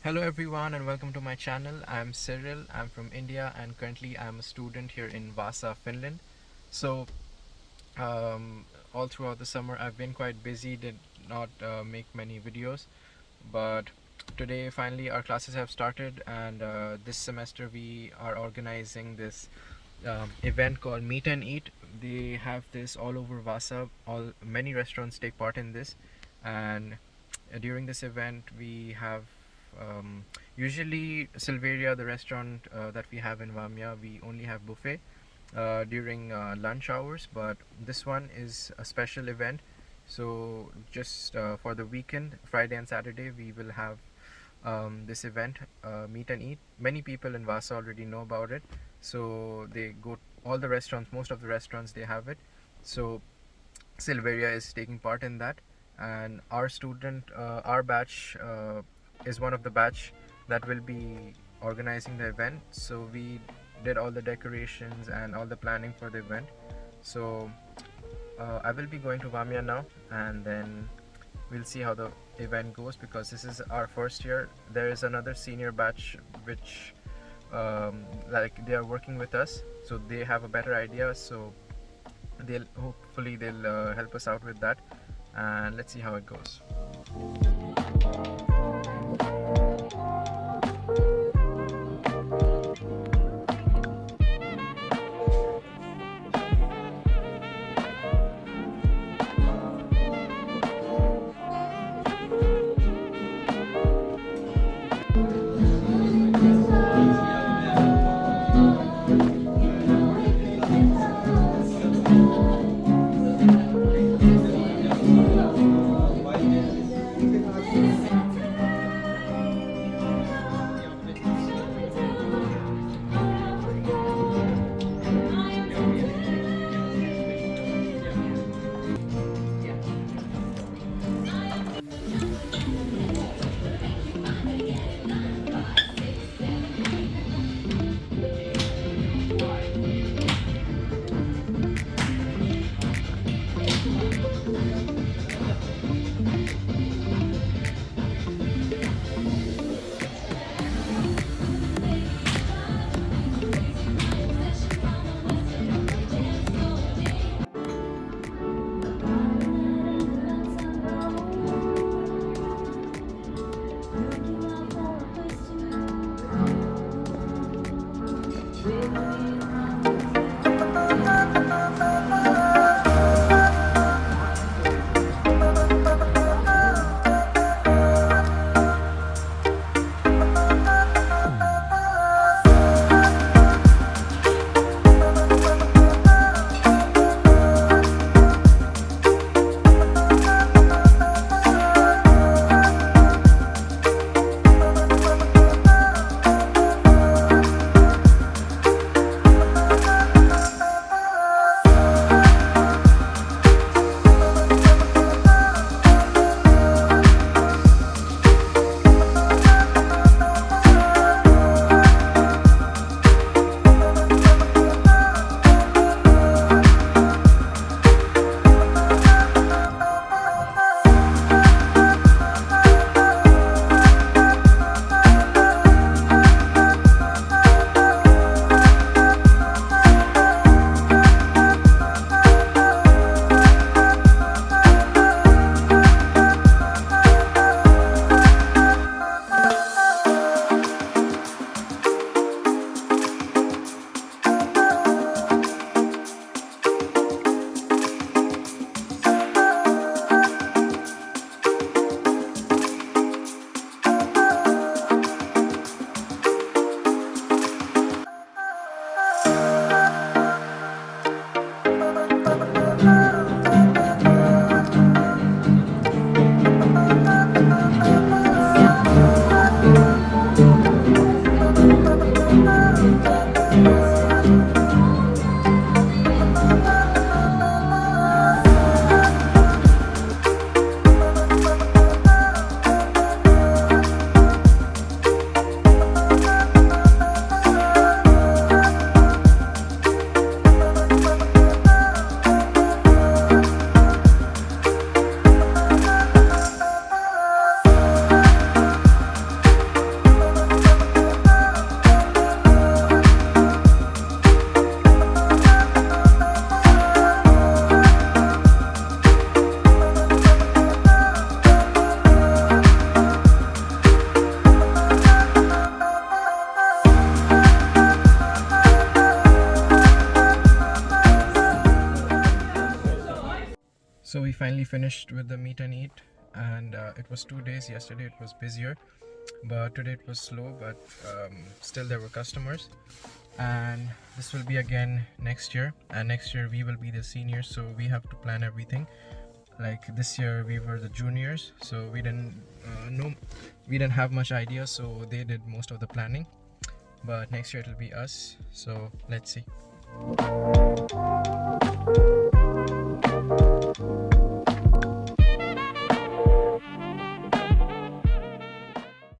Hello everyone and welcome to my channel. I'm Cyril. I'm from India and currently I'm a student here in Vasa, Finland. So all throughout the summer I've been quite busy, did not make many videos, but today finally our classes have started and this semester we are organizing this event called Meet and Eat. They have this all over Vasa. Many restaurants take part in this, and during this event we have usually Silveria, the restaurant that we have in Vamia, we only have buffet during lunch hours, but this one is a special event. So just for the weekend, Friday and Saturday, we will have this event, Meet and Eat. Many people in Vasa already know about it, so they go all the restaurants, most of the restaurants they have it. So Silveria is taking part in that, and our batch is one of the batch that will be organizing the event. So we did all the decorations and all the planning for the event. So I will be going to Vamia now, and then we'll see how the event goes because this is our first year. There is another senior batch which like they are working with us, so they have a better idea. So they'll help us out with that, and let's see how it goes. So we finally finished with the meet and eat, and it was 2 days. Yesterday it was busier, but today it was slow, but still there were customers. And this will be again next year, and next year we will be the seniors, so we have to plan everything. Like this year we were the juniors, so we didn't know, we didn't have much idea, so they did most of the planning. But next year it will be us, so let's see.